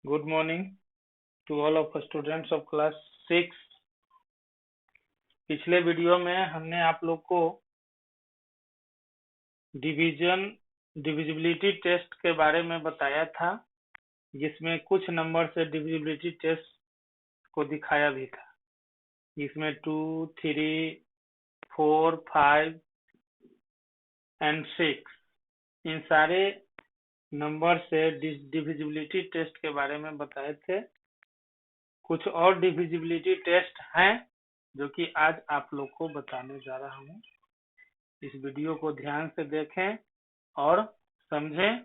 Good morning to all of students of class 6। पिछले video में हमने आप लोग को डिविजिबिलिटी टेस्ट के बारे में बताया था, जिसमें कुछ नंबर से डिविजिबिलिटी टेस्ट को दिखाया भी था। इसमें 2, 3, 4, 5 एंड 6 इन सारे नंबर से डिविजिबिलिटी टेस्ट के बारे में बताए थे। कुछ और डिविजिबिलिटी टेस्ट हैं जो कि आज आप लोग को बताने जा रहा हूँ। इस वीडियो को ध्यान से देखें और समझें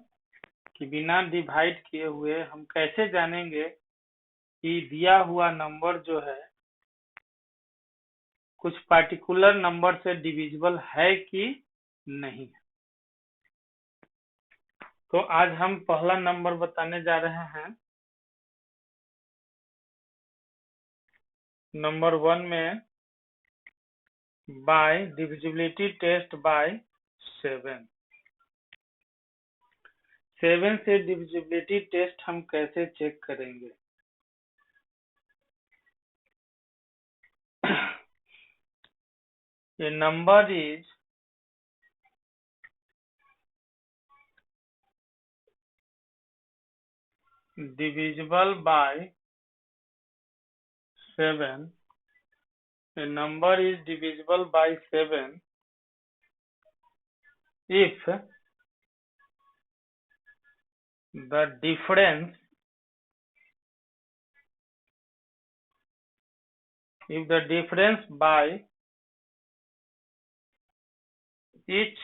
कि बिना डिवाइड किए हुए हम कैसे जानेंगे कि दिया हुआ नंबर जो है कुछ पार्टिकुलर नंबर से डिविजिबल है कि नहीं। तो आज हम पहला नंबर बताने जा रहे हैं। नंबर 1 में बाय डिविजिबिलिटी टेस्ट बाय 7 से डिविजिबिलिटी टेस्ट हम कैसे चेक करेंगे। A number is divisible by 7. A number is divisible by 7 if the difference by each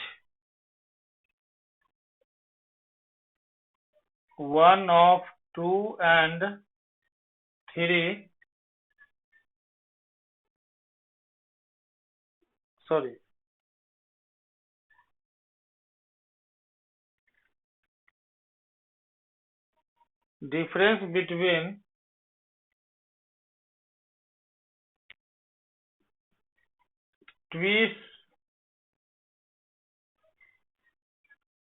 one of 2 and 3 difference between twice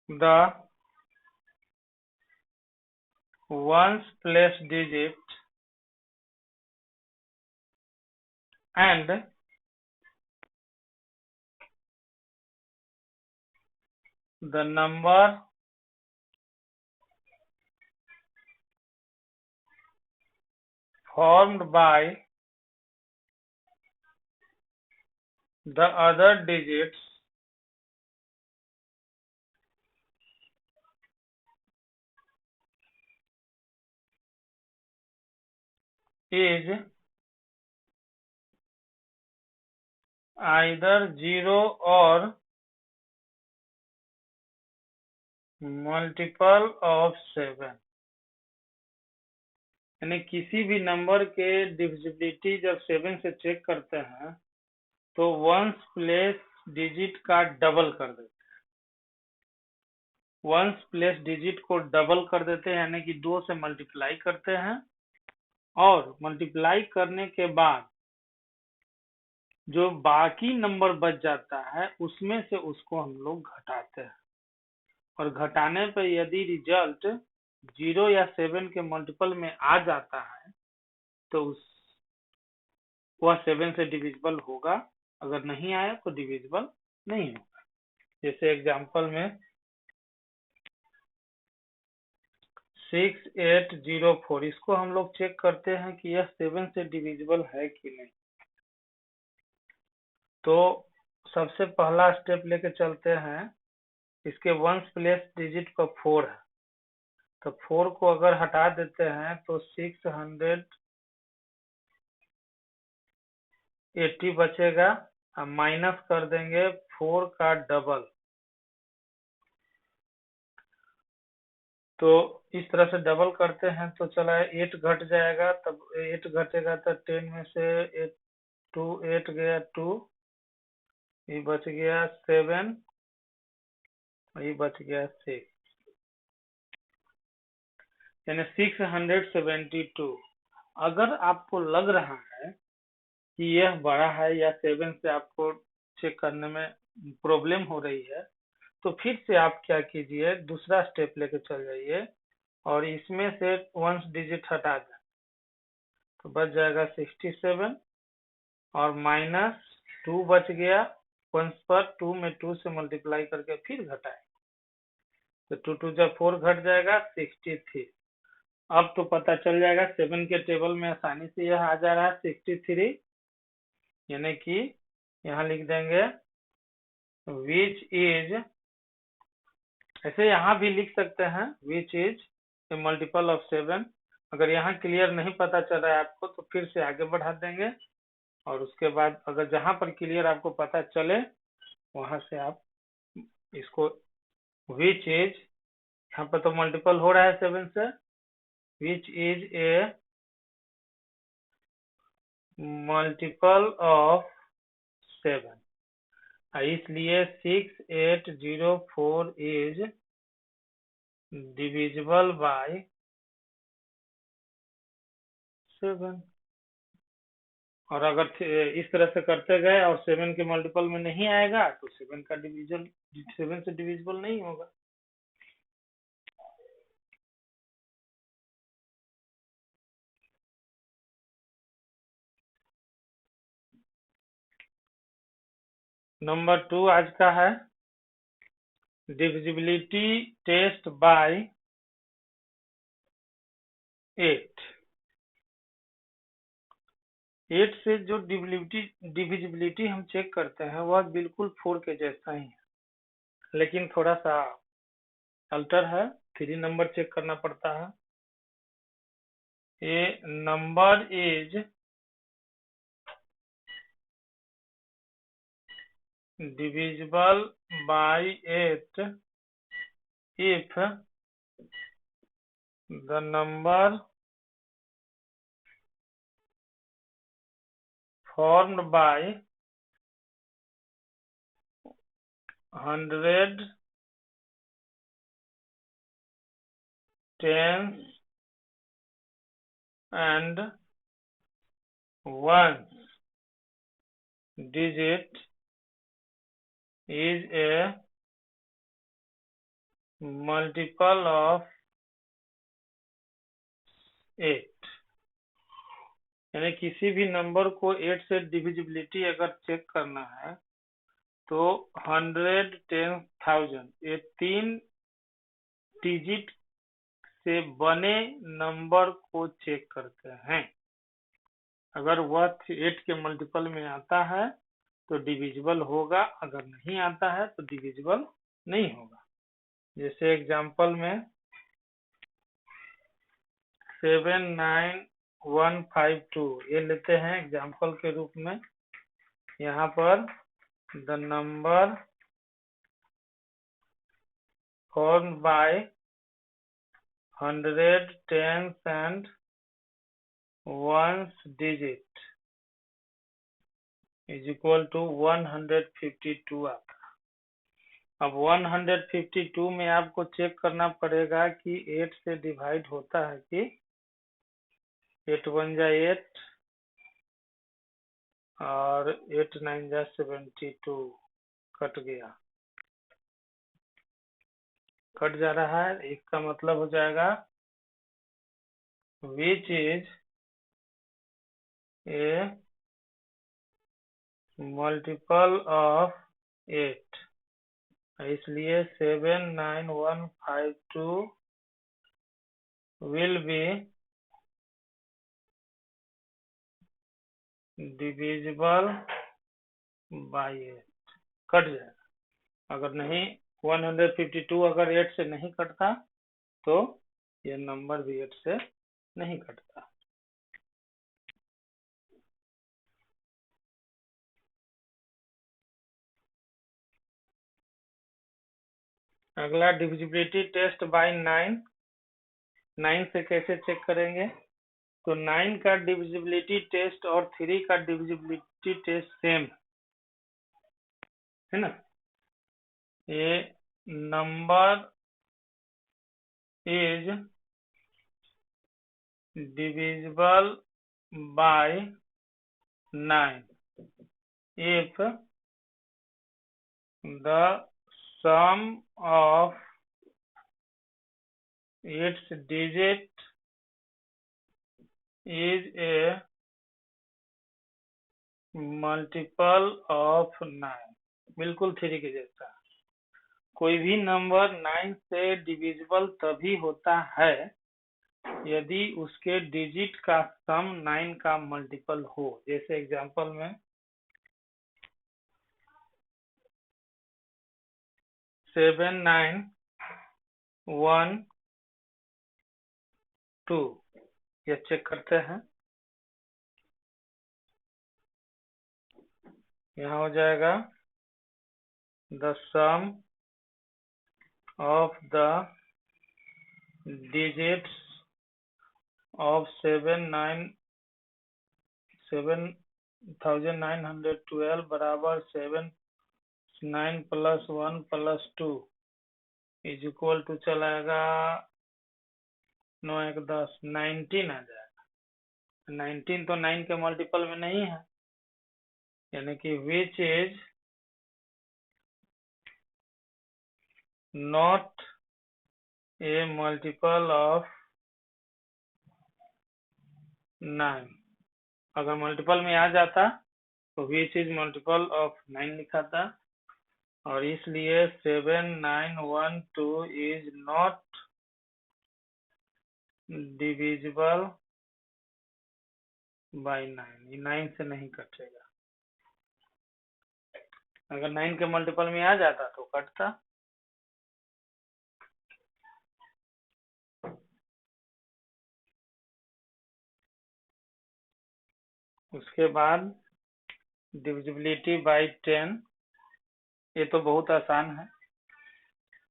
the ones place digit and the number formed by the other digits is either 0 or multiple of 7। यानी किसी भी number के divisibility जब 7 से check करते हैं तो ones place digit का डबल कर देते हैं। वंस प्लेस डिजिट को डबल कर देते हैं, यानी कि 2 से मल्टीप्लाई करते हैं और मल्टीप्लाई करने के बाद जो बाकी नंबर बच जाता है उसमें से उसको हम लोग घटाते हैं और घटाने पर यदि रिजल्ट 0 या 7 के मल्टीपल में आ जाता है तो वह 7 से डिविजिबल होगा, अगर नहीं आया तो डिविजिबल नहीं होगा। जैसे एग्जांपल में 6804, इसको हम लोग चेक करते हैं कि यह 7 से डिविजिबल है कि नहीं। तो सबसे पहला स्टेप लेके चलते हैं। इसके वंस प्लेस डिजिट पर 4 है, तो 4 को अगर हटा देते हैं तो 680 बचेगा। अब माइनस कर देंगे 4 का डबल, तो इस तरह से डबल करते हैं तो चला 8 घट जाएगा। तब 8 घटेगा तो 10 में से 8 गया 2, ये बच गया 7, ये बच गया 6, यानी 672। अगर आपको लग रहा है कि यह बड़ा है या 7 से आपको चेक करने में प्रॉब्लम हो रही है तो फिर से आप क्या कीजिए, दूसरा स्टेप लेके चल जाइए और इसमें से 1 डिजिट हटा दें तो बच जाएगा 67 और -2 बच गया 1 पर 2 में 2 से मल्टीप्लाई करके फिर घटाए तो 2 2 जा 4 घट जाएगा 63। अब तो पता चल जाएगा 7 के टेबल में आसानी से यह आ जा रहा है 63, यानी कि यहाँ लिख देंगे विच इज, ऐसे यहाँ भी लिख सकते हैं which is a multiple of 7। अगर यहाँ क्लियर नहीं पता चल रहा है आपको तो फिर से आगे बढ़ा देंगे और उसके बाद अगर जहां पर क्लियर आपको पता चले वहां से आप इसको विच इज, यहाँ पर तो मल्टीपल हो रहा है 7 से, which is a multiple of 7, इसलिए 6804 इज डिविजिबल बाय 7। और अगर इस तरह से करते गए और 7 के मल्टीपल में नहीं आएगा तो 7 का डिवीजन 7 से डिविजिबल नहीं होगा। नंबर 2 आज का है डिविजिबिलिटी टेस्ट बाय 8। 8 से जो डिविजिबिलिटी हम चेक करते हैं वह बिल्कुल 4 के जैसा ही है, लेकिन थोड़ा सा अल्टर है, 3 नंबर चेक करना पड़ता है। ए number is divisible by 8 if the number formed by 100, tens and ones digit is a multiple of 8। यानी किसी भी नंबर को 8 से डिविजिबिलिटी अगर चेक करना है तो 100, 10,000 ये 3 डिजिट से बने नंबर को चेक करते हैं। अगर वह 8 के मल्टीपल में आता है तो डिविजिबल होगा, अगर नहीं आता है तो डिविजिबल नहीं होगा। जैसे एग्जांपल में 79152 ये लेते हैं एग्जांपल के रूप में। यहाँ पर the number formed by 100, tens and ones digit is equal to 152 आता है। अब 152 में आपको चेक करना पड़ेगा कि 8 से डिवाइड होता है कि 8 1 जा 8 और 8 9 जा 72 कट गया, कट जा रहा है। इसका मतलब हो जाएगा which is a multiple of 8, इसलिए 79152 will be divisible by 8, cut जाएगा। अगर नहीं 152 अगर 8 से नहीं कटता तो ये नंबर भी 8 से नहीं कटता। अगला डिविजिबिलिटी टेस्ट बाय 9। 9 से कैसे चेक करेंगे? तो 9 का डिविजिबिलिटी टेस्ट और 3 का डिविजिबिलिटी टेस्ट सेम है ना। ये number is divisible by 9 if the sum of its digit is a multiple of 9, बिल्कुल 3 के जैसा। कोई भी नंबर 9 से डिविजिबल तभी होता है यदि उसके डिजिट का सम 9 का मल्टीपल हो। जैसे एग्जांपल में 7 9 1 2, ये चेक करते हैं। यहाँ हो जाएगा the sum of the digits of 7912 बराबर 7 9 + 1 + 2 इज इक्वल टू चलाएगा 9 1 10 19 आ जाएगा। 19 तो 9 के मल्टीपल में नहीं है, यानी कि which is not a multiple of 9। अगर मल्टीपल में आ जाता तो विच इज मल्टीपल ऑफ 9 लिखा था, और इसलिए 7 9 1 2 इज नॉट डिविजिबल बाय 9। ये 9 से नहीं कटेगा। अगर 9 के मल्टीपल में आ जाता तो कटता। उसके बाद डिविजिबिलिटी बाय 10, ये तो बहुत आसान है।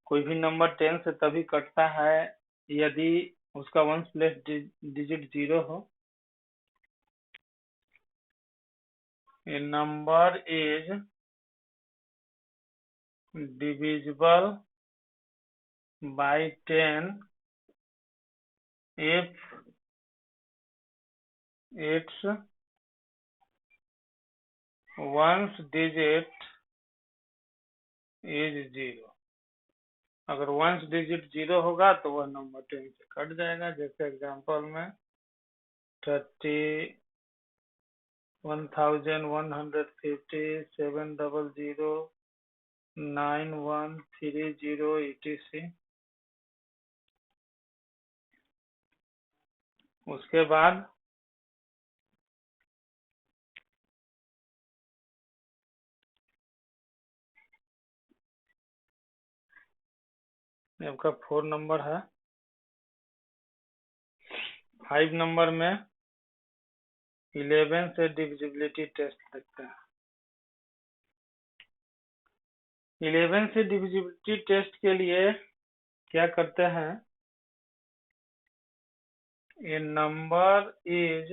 कोई भी नंबर 10 से तभी कटता है यदि उसका वंस प्लेस डिजिट 0 हो। ए number is divisible by 10 if its ones digit is 0। अगर वंस डिजिट 0 होगा तो वह नंबर 10 से कट जाएगा। जैसे एग्जांपल में 30 1150 700 9130 etc। उसके बाद आपका 4 नंबर है। 5 नंबर में 11 से डिविजिबिलिटी टेस्ट देखते हैं। 11 से डिविजिबिलिटी टेस्ट के लिए क्या करते हैं, a number is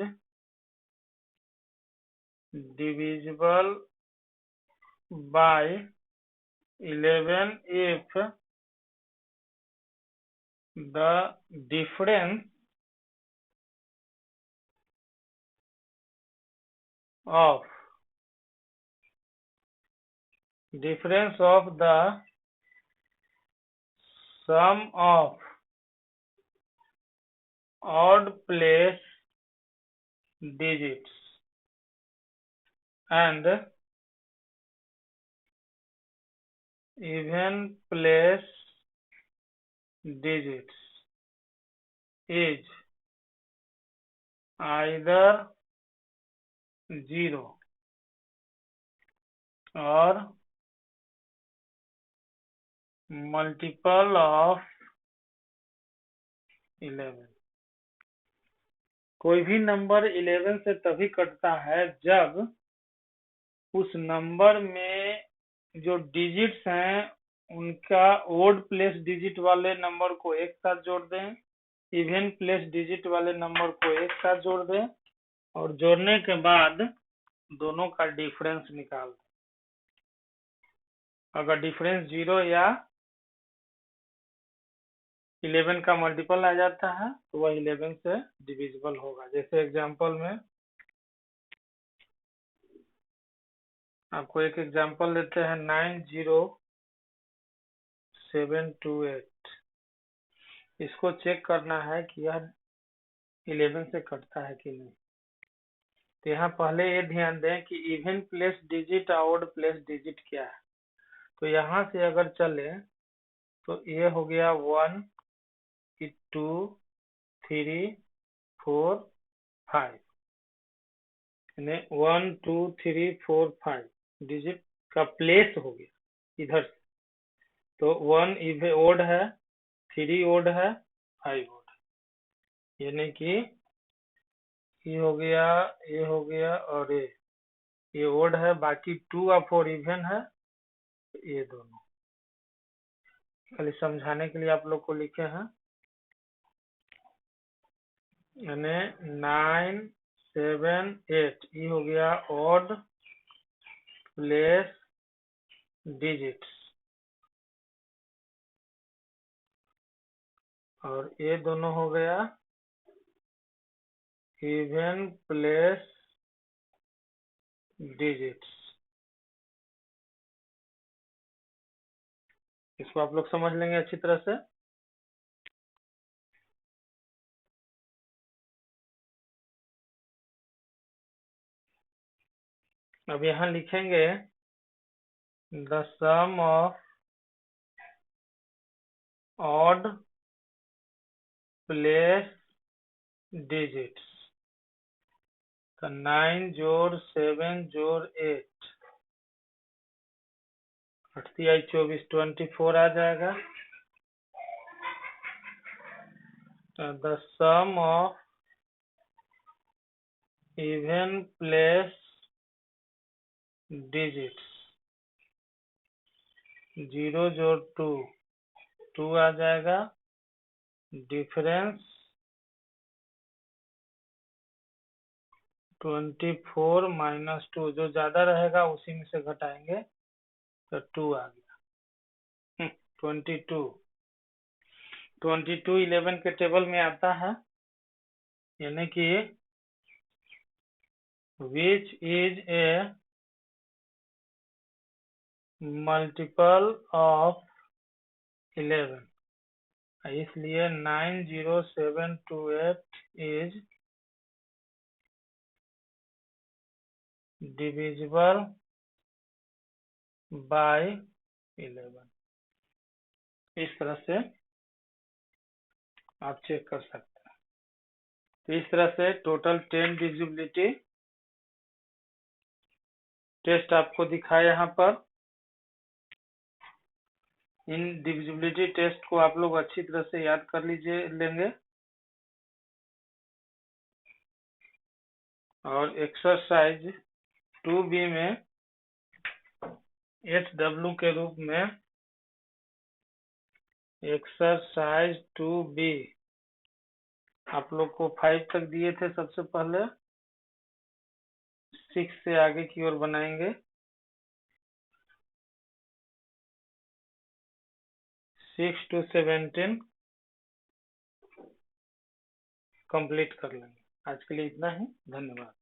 divisible by 11 if the difference of the sum of odd place digits and even place digits is either 0 or multiple of 11। कोई भी नंबर 11 से तभी कटता है जब उस नंबर में जो डिजिट्स हैं उनका ओड प्लेस डिजिट वाले नंबर को एक साथ जोड़ दें, इवन प्लेस डिजिट वाले नंबर को एक साथ जोड़ दें, और जोड़ने के बाद दोनों का डिफरेंस निकाल दें। अगर डिफरेंस 0 या 11 का मल्टीपल आ जाता है तो वह 11 से डिविजिबल होगा। जैसे एग्जांपल में आपको एक एग्जांपल लेते हैं 90728। इसको चेक करना है कि यह 11 से कटता है कि नहीं। तो यहाँ पहले ये ध्यान दें कि इवन प्लेस डिजिट और ऑड प्लेस डिजिट क्या है। तो यहाँ से अगर चले तो ये हो गया 1 2 3 4 5, यानी 1 2 3 4 5 डिजिट का प्लेस हो गया इधर से। तो 1 इवन ओड है, 3 ओड है, 5 ओड है, यानी कि ये हो गया, ये हो गया और ये ओड है, बाकी 2 और 4 इवन है। ये दोनों खाली समझाने के लिए आप लोग को लिखे हैं, यानी 9 7 8 ये हो गया ऑड प्लेस डिजिट्स, और ये दोनों हो गया इवन प्लेस डिजिट्स। इसको आप लोग समझ लेंगे अच्छी तरह से। अब यहाँ लिखेंगे the sum of odd place digits. तो 9 जोड़ 7 जोड़ 8 8 24 24 आ जाएगा। तो the sum of even place digits 0 जोड़ 2 2 आ जाएगा, डिफरेंस 24 माइनस 2, जो ज्यादा रहेगा उसी में से घटाएंगे, तो 2 आ गया। 22 11 के टेबल में आता है, यानी कि which is a multiple of 11, इसलिए 90728 इज डिविजिबल बाय 11। इस तरह से आप चेक कर सकते हैं। तो इस तरह से टोटल 10 डिविजिबिलिटी टेस्ट आपको दिखाया यहाँ पर। इन डिविजिबिलिटी टेस्ट को आप लोग अच्छी तरह से याद कर लेंगे, और एक्सरसाइज 2B में HW के रूप में एक्सरसाइज 2B आप लोग को 5 तक दिए थे। सबसे पहले 6 से आगे की ओर बनाएंगे, 6 to 17 कंप्लीट कर लेंगे। आज के लिए इतना ही, धन्यवाद।